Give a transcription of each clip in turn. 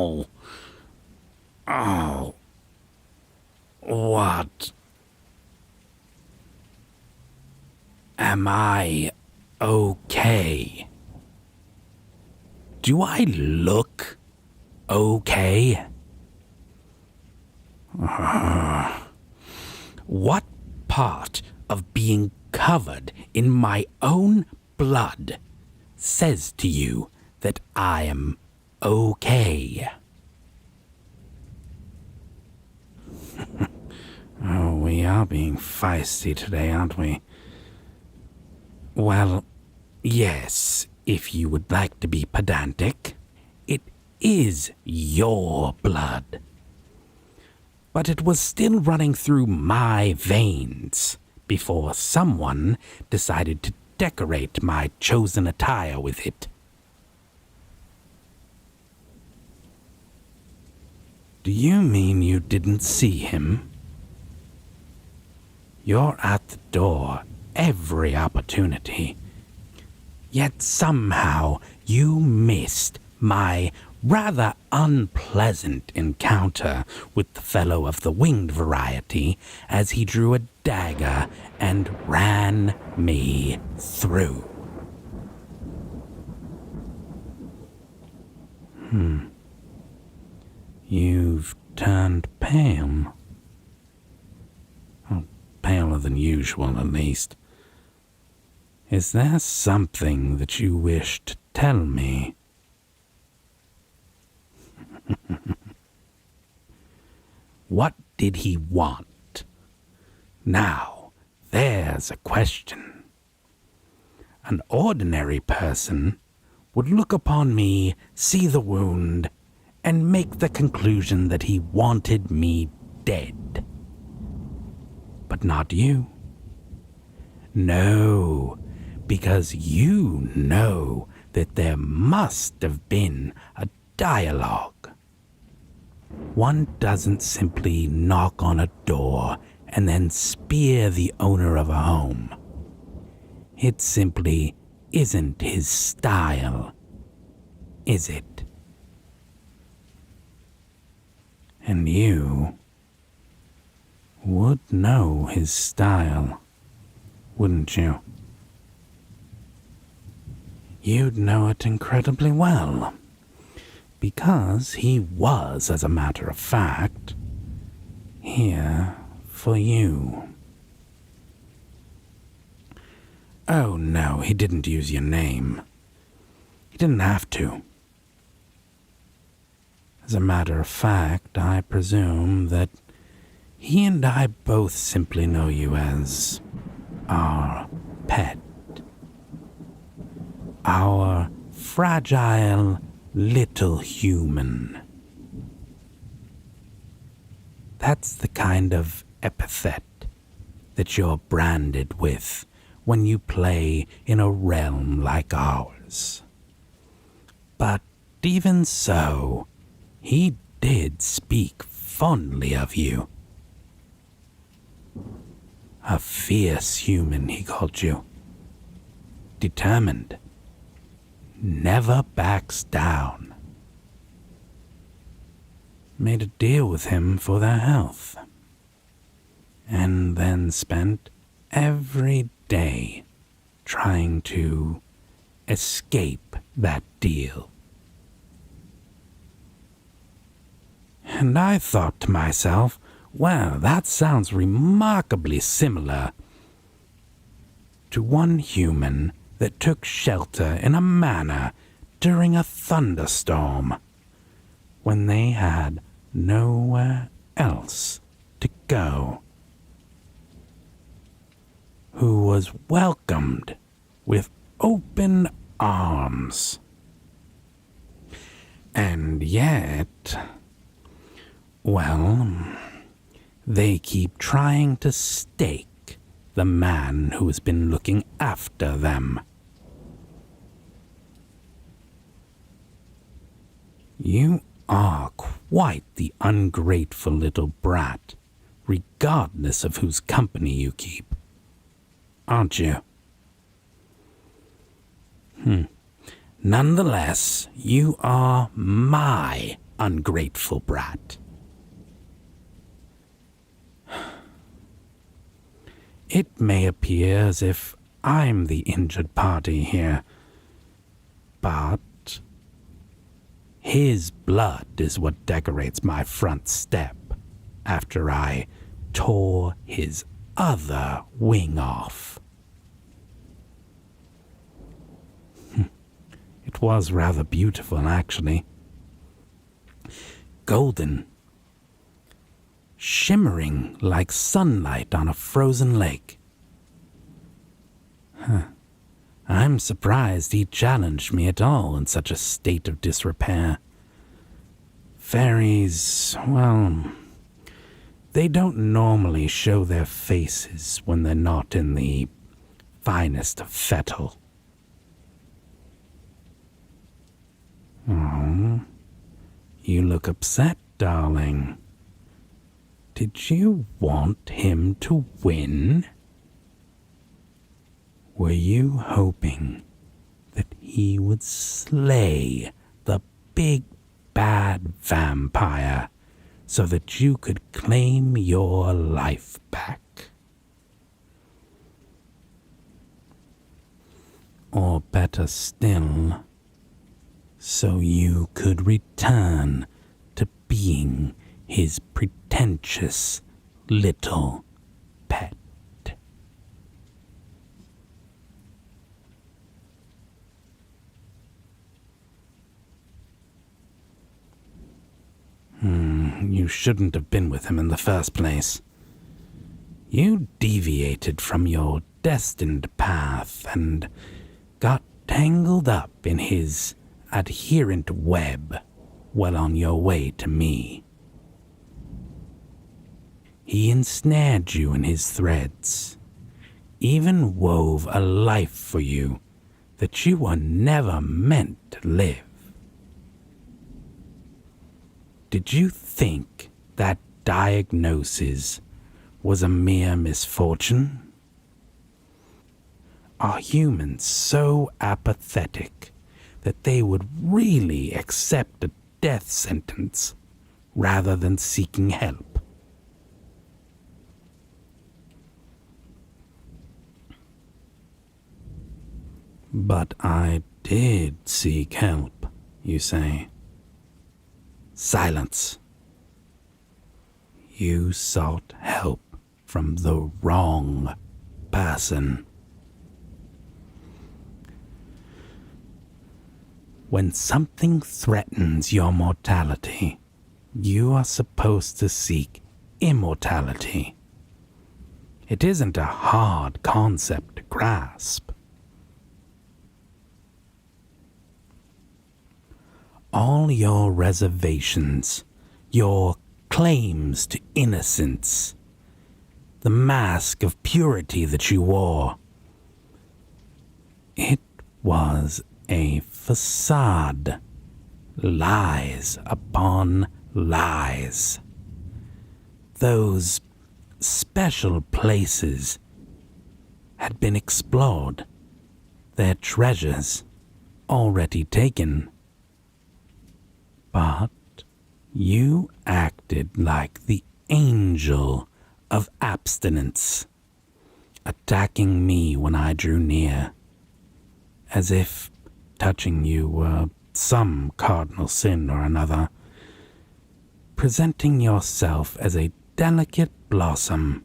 Oh. Oh. What? Am I okay? Do I look okay? What part of being covered in my own blood says to you that I am okay? Oh, we are being feisty today, aren't we? Well, yes, if you would like to be pedantic, it is your blood. But it was still running through my veins before someone decided to decorate my chosen attire with it. Do you mean you didn't see him? You're at the door every opportunity. Yet somehow you missed my rather unpleasant encounter with the fellow of the winged variety as he drew a dagger and ran me through. You've turned pale. Oh, paler than usual, at least. Is there something that you wish to tell me? What did he want? Now, there's a question. An ordinary person would look upon me, see the wound, and make the conclusion that he wanted me dead. But not you. No, because you know that there must have been a dialogue. One doesn't simply knock on a door and then spear the owner of a home. It simply isn't his style, is it? And you would know his style, wouldn't you? You'd know it incredibly well, because he was, as a matter of fact, here for you. Oh no, he didn't use your name. He didn't have to. As a matter of fact, I presume that he and I both simply know you as our pet. Our fragile little human. That's the kind of epithet that you're branded with when you play in a realm like ours. But even so, he did speak fondly of you. A fierce human, he called you. Determined. Never backs down. Made a deal with him for their health. And then spent every day trying to escape that deal. And I thought to myself, well, that sounds remarkably similar to one human that took shelter in a manor during a thunderstorm when they had nowhere else to go, who was welcomed with open arms. And yet, well, they keep trying to stake the man who has been looking after them. You are quite the ungrateful little brat, regardless of whose company you keep, aren't you? Nonetheless, you are my ungrateful brat. It may appear as if I'm the injured party here, but his blood is what decorates my front step after I tore his other wing off. It was rather beautiful, actually. Golden, shimmering like sunlight on a frozen lake. I'm surprised he challenged me at all in such a state of disrepair. Fairies, well, they don't normally show their faces when they're not in the finest of fettle. Oh, you look upset, darling. Did you want him to win? Were you hoping that he would slay the big bad vampire so that you could claim your life back? Or better still, so you could return to being his pretentious little pet? You shouldn't have been with him in the first place. You deviated from your destined path and got tangled up in his adherent web well on your way to me. He ensnared you in his threads, even wove a life for you that you were never meant to live. Did you think that diagnosis was a mere misfortune? Are humans so apathetic that they would really accept a death sentence rather than seeking help? But I did seek help, you say. Silence. You sought help from the wrong person. When something threatens your mortality, you are supposed to seek immortality. It isn't a hard concept to grasp. All your reservations, your claims to innocence, the mask of purity that you wore, it was a facade, lies upon lies. Those special places had been explored, their treasures already taken. But you acted like the angel of abstinence, attacking me when I drew near, as if touching you were some cardinal sin or another, presenting yourself as a delicate blossom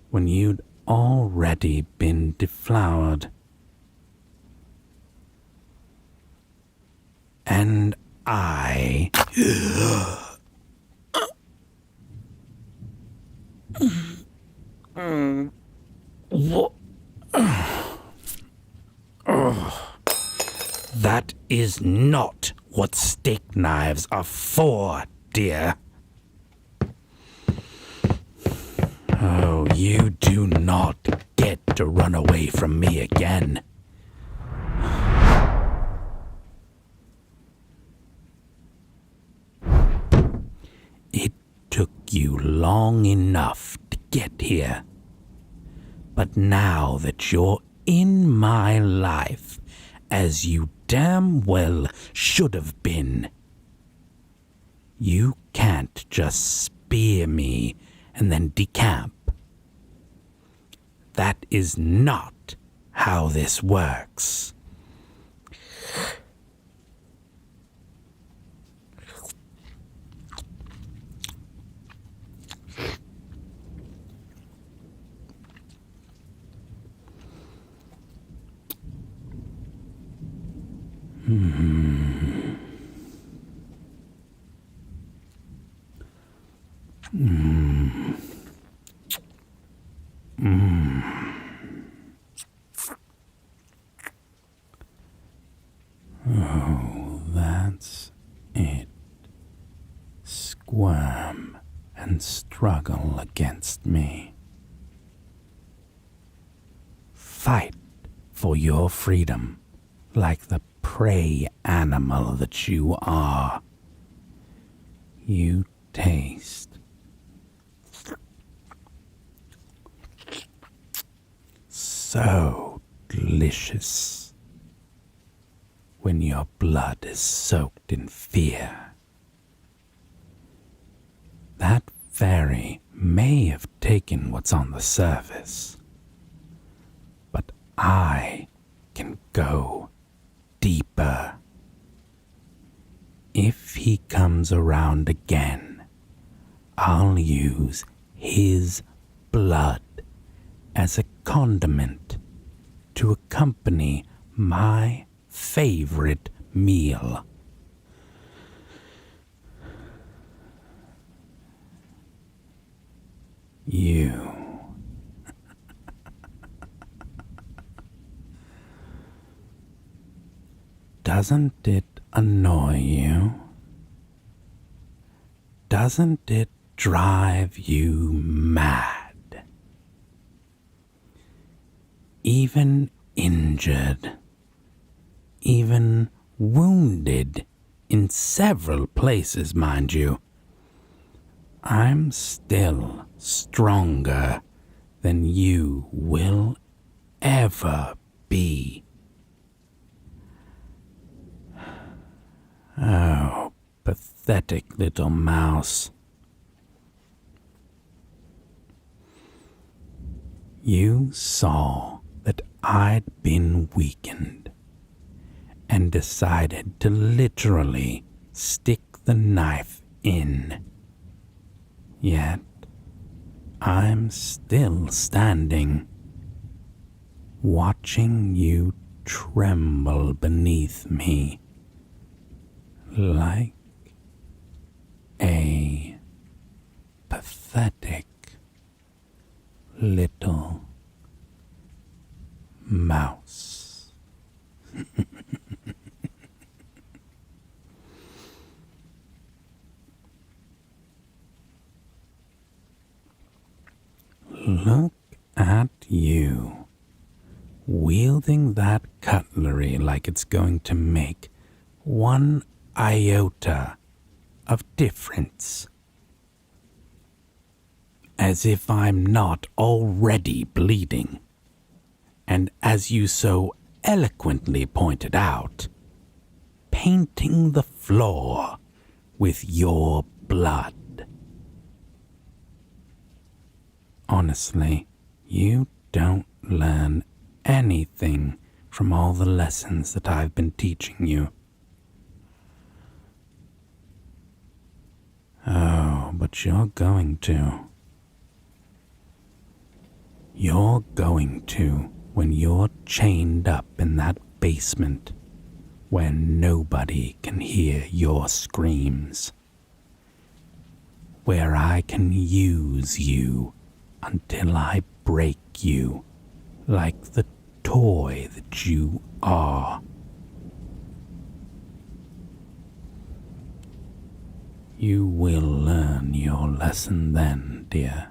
when you'd already been deflowered. And I... That is not what steak knives are for, dear. Oh, you do not get to run away from me again. It took you long enough to get here. But now that you're in my life, as you damn well should have been, You can't just spear me and then decamp. That is not how this works. Oh, that's it. Squirm and struggle against me. Fight for your freedom like the prey animal that you are. You taste so delicious when your blood is soaked in fear. That fairy may have taken what's on the surface, but I can go deeper. If he comes around again, I'll use his blood as a condiment to accompany my favorite meal. You. Doesn't it annoy you? Doesn't it drive you mad? Even injured, even wounded in several places, mind you, I'm still stronger than you will ever be. Oh, pathetic little mouse. You saw that I'd been weakened and decided to literally stick the knife in. Yet, I'm still standing, watching you tremble beneath me like a pathetic little mouse. Look at you, wielding that cutlery like it's going to make one iota of difference. As if I'm not already bleeding. And as you so eloquently pointed out, painting the floor with your blood. Honestly, you don't learn anything from all the lessons that I've been teaching you. Oh, but you're going to. You're going to when you're chained up in that basement where nobody can hear your screams. Where I can use you until I break you like the toy that you are. You will learn your lesson then, dear.